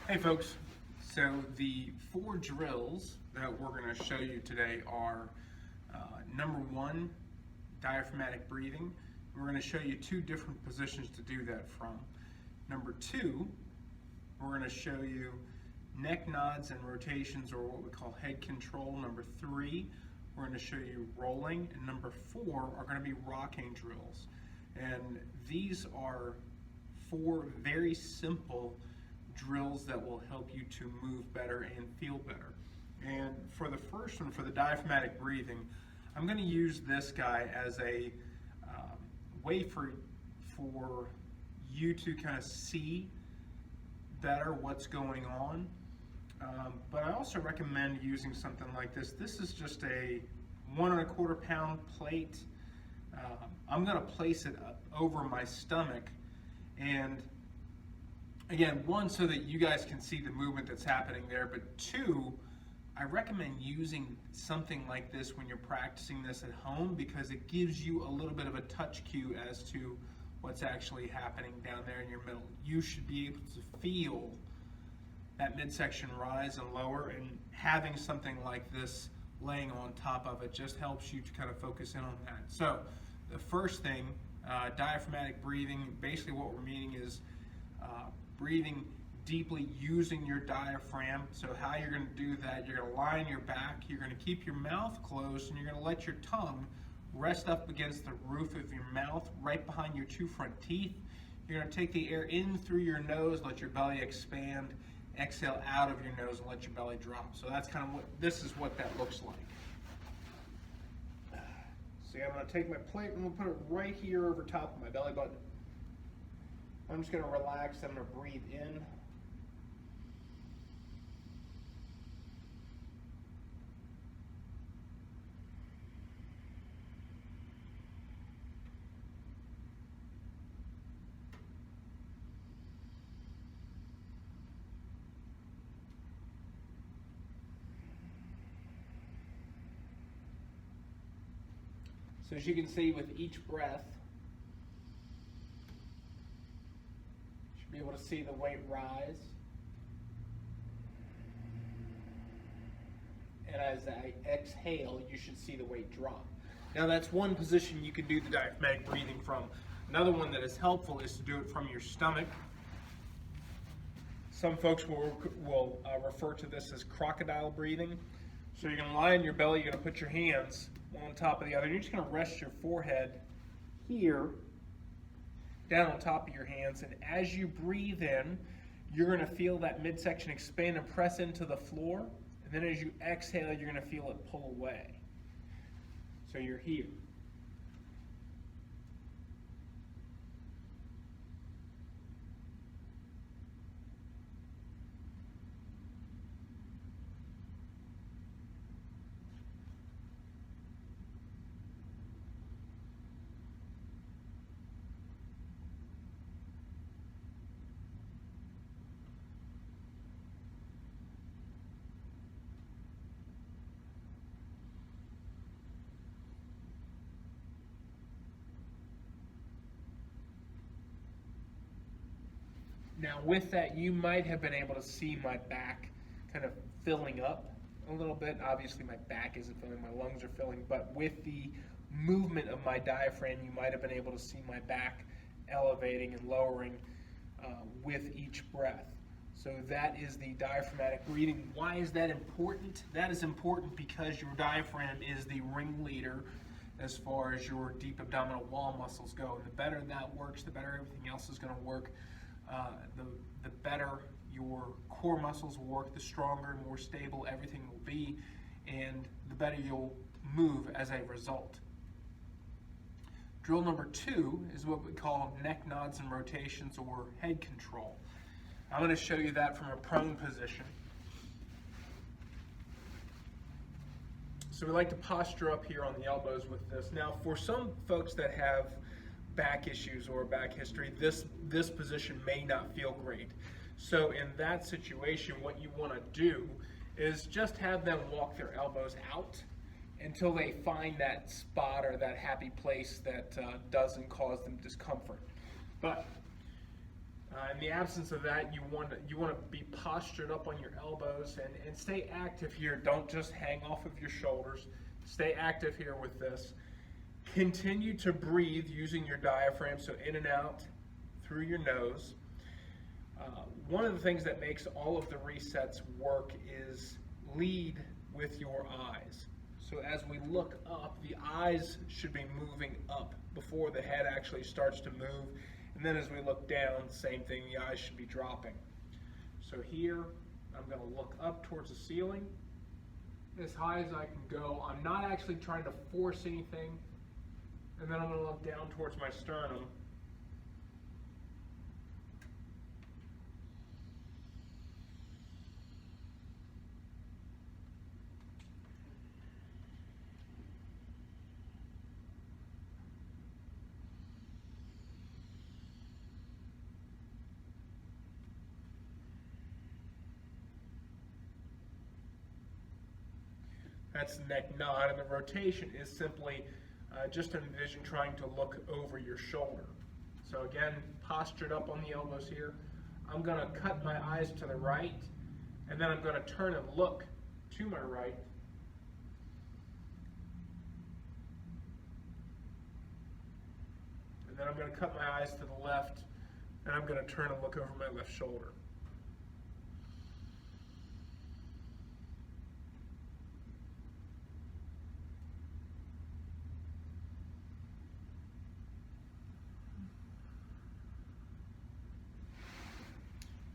Hey folks, so the 4 drills that we're going to show you today are number 1, diaphragmatic breathing. We're going to show you 2 different positions to do that from. Number 2, we're going to show you neck nods and rotations, or what we call head control. Number 3, we're going to show you rolling. And number 4 are going to be rocking drills. And these are 4 very simple drills that will help you to move better and feel better. And for the first one, for the diaphragmatic breathing, I'm going to use this guy as a way for you to kind of see better what's going on. But I also recommend using something like this. This is just a 1 1/4 pound plate. I'm going to place it over my stomach, and again, 1, so that you guys can see the movement that's happening there, but 2, I recommend using something like this when you're practicing this at home, because it gives you a little bit of a touch cue as to what's actually happening down there in your middle. You should be able to feel that midsection rise and lower, and having something like this laying on top of it just helps you to kind of focus in on that. So the first thing, diaphragmatic breathing, basically what we're meaning is breathing deeply using your diaphragm. So how you're going to do that, you're going to lie on your back, you're going to keep your mouth closed, and you're going to let your tongue rest up against the roof of your mouth, right behind your 2 front teeth. You're going to take the air in through your nose, let your belly expand, exhale out of your nose, and let your belly drop. So that's kind of this is what that looks like. See, I'm going to take my plate and I'm going to put it right here over top of my belly button. I'm just going to relax. I'm going to breathe in. So as you can see, with each breath, be able to see the weight rise, and as I exhale, you should see the weight drop. Now that's one position you can do the diaphragmatic breathing from. Another one that is helpful is to do it from your stomach. Some folks will refer to this as crocodile breathing. So you're going to lie on your belly, you're going to put your hands one on top of the other, and you're just going to rest your forehead here down on top of your hands, and as you breathe in, you're going to feel that midsection expand and press into the floor, and then as you exhale, you're going to feel it pull away. So you're here. Now with that, you might have been able to see my back kind of filling up a little bit. Obviously my back isn't filling, my lungs are filling, but with the movement of my diaphragm, you might have been able to see my back elevating and lowering with each breath. So that is the diaphragmatic breathing. Why is that important? That is important because your diaphragm is the ringleader as far as your deep abdominal wall muscles go. And the better that works, the better everything else is going to work. The better your core muscles will work, the stronger and more stable everything will be, and the better you'll move as a result. Drill number 2 is what we call neck nods and rotations, or head control. I'm going to show you that from a prone position. So we like to posture up here on the elbows with this. Now for some folks that have back issues or back history, this position may not feel great. So in that situation, what you want to do is just have them walk their elbows out until they find that spot or that happy place that doesn't cause them discomfort. But In the absence of that, you want to be postured up on your elbows and stay active here. Don't just hang off of your shoulders. Stay active here with this. Continue to breathe using your diaphragm, so in and out through your nose. One of the things that makes all of the resets work is lead with your eyes. So as we look up, the eyes should be moving up before the head actually starts to move. And then as we look down, same thing, the eyes should be dropping. So here, I'm going to look up towards the ceiling as high as I can go. I'm not actually trying to force anything. And then I'm going to look down towards my sternum. That's the neck nod, and the rotation is simply just envision trying to look over your shoulder. So again, postured up on the elbows here. I'm going to cut my eyes to the right, and then I'm going to turn and look to my right. And then I'm going to cut my eyes to the left, and I'm going to turn and look over my left shoulder.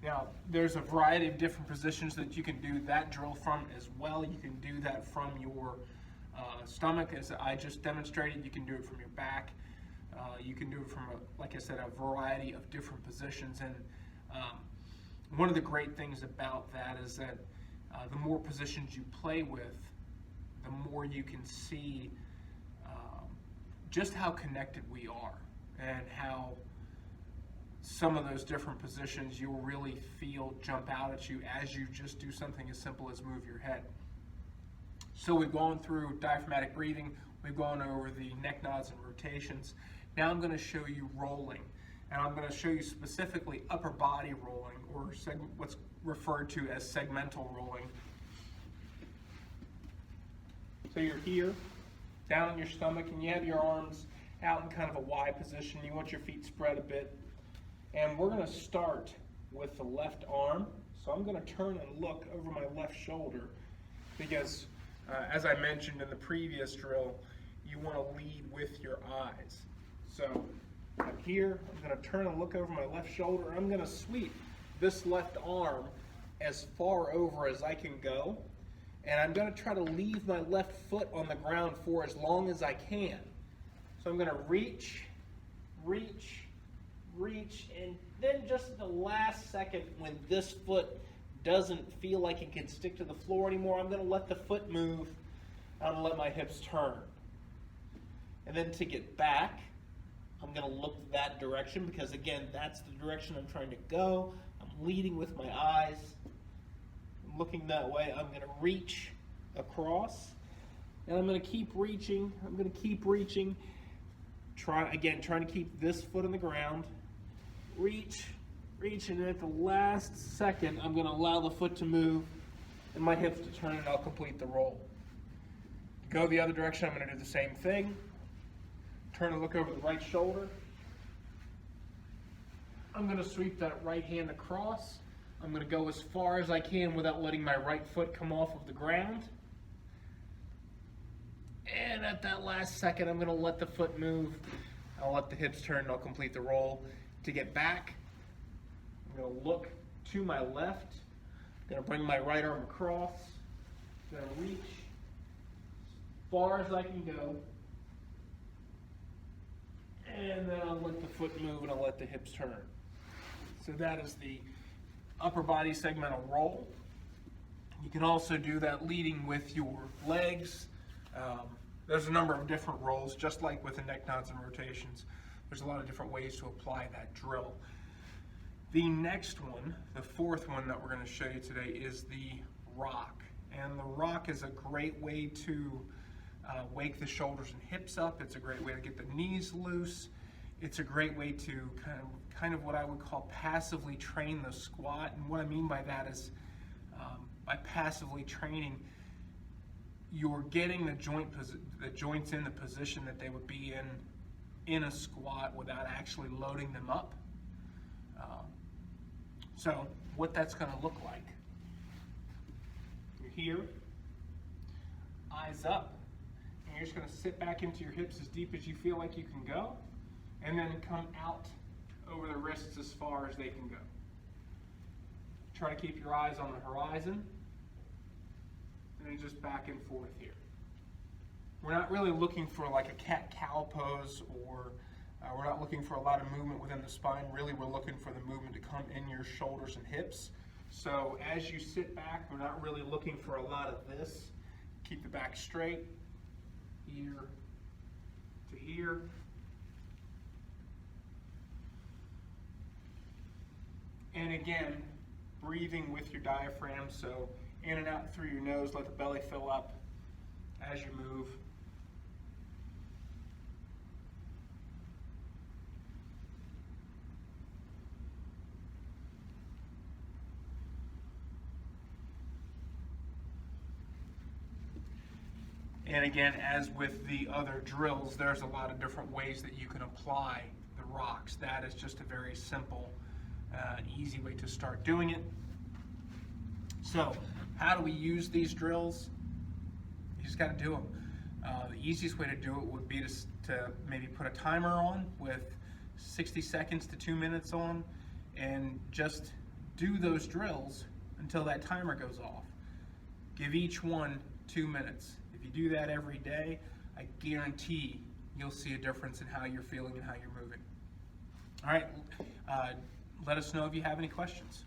Now, there's a variety of different positions that you can do that drill from as well. You can do that from your stomach, as I just demonstrated. You can do it from your back. You can do it from, like I said, a variety of different positions. And one of the great things about that is that the more positions you play with, the more you can see just how connected we are, and how some of those different positions you'll really feel jump out at you as you just do something as simple as move your head. So we've gone through diaphragmatic breathing, we've gone over the neck nods and rotations. Now I'm going to show you rolling, and I'm going to show you specifically upper body rolling, or what's referred to as segmental rolling. So you're here, down on your stomach, and you have your arms out in kind of a Y position. You want your feet spread a bit. And we're going to start with the left arm. So I'm going to turn and look over my left shoulder because, as I mentioned in the previous drill, you want to lead with your eyes. So I'm here. I'm going to turn and look over my left shoulder. I'm going to sweep this left arm as far over as I can go. And I'm going to try to leave my left foot on the ground for as long as I can. So I'm going to reach, and then just at the last second, when this foot doesn't feel like it can stick to the floor anymore, I'm going to let the foot move. I'm going to let my hips turn. And then to get back, I'm going to look that direction because, again, that's the direction I'm trying to go. I'm leading with my eyes. I'm looking that way. I'm going to reach across, and I'm going to keep reaching. I'm going to keep reaching. Trying to keep this foot on the ground. Reach, and at the last second, I'm going to allow the foot to move and my hips to turn, and I'll complete the roll. To go the other direction, I'm going to do the same thing. Turn and look over the right shoulder. I'm going to sweep that right hand across. I'm going to go as far as I can without letting my right foot come off of the ground. And at that last second, I'm going to let the foot move. I'll let the hips turn, and I'll complete the roll. To get back, I'm going to look to my left. I'm going to bring my right arm across. I'm going to reach as far as I can go. And then I'll let the foot move, and I'll let the hips turn. So that is the upper body segmental roll. You can also do that leading with your legs. There's a number of different rolls, just like with the neck nods and rotations. There's a lot of different ways to apply that drill. The next one, the fourth one that we're going to show you today, is the rock. And the rock is a great way to wake the shoulders and hips up. It's a great way to get the knees loose. It's a great way to kind of what I would call passively train the squat. And what I mean by that is by passively training, you're getting the joints in the position that they would be in a squat without actually loading them up. So what that's going to look like. You're here, eyes up, and you're just going to sit back into your hips as deep as you feel like you can go, and then come out over the wrists as far as they can go. Try to keep your eyes on the horizon, and then just back and forth here. We're not really looking for like a cat-cow pose, or we're not looking for a lot of movement within the spine. Really, we're looking for the movement to come in your shoulders and hips. So as you sit back, we're not really looking for a lot of this. Keep the back straight, ear to here. And again, breathing with your diaphragm, so in and out through your nose, let the belly fill up as you move. And again, as with the other drills, there's a lot of different ways that you can apply the rocks. That is just a very simple, easy way to start doing it. So, how do we use these drills? You just got to do them. The easiest way to do it would be to maybe put a timer on with 60 seconds to 2 minutes on, and just do those drills until that timer goes off. Give each one 2 minutes. If you do that every day, I guarantee you'll see a difference in how you're feeling and how you're moving. All right, let us know if you have any questions.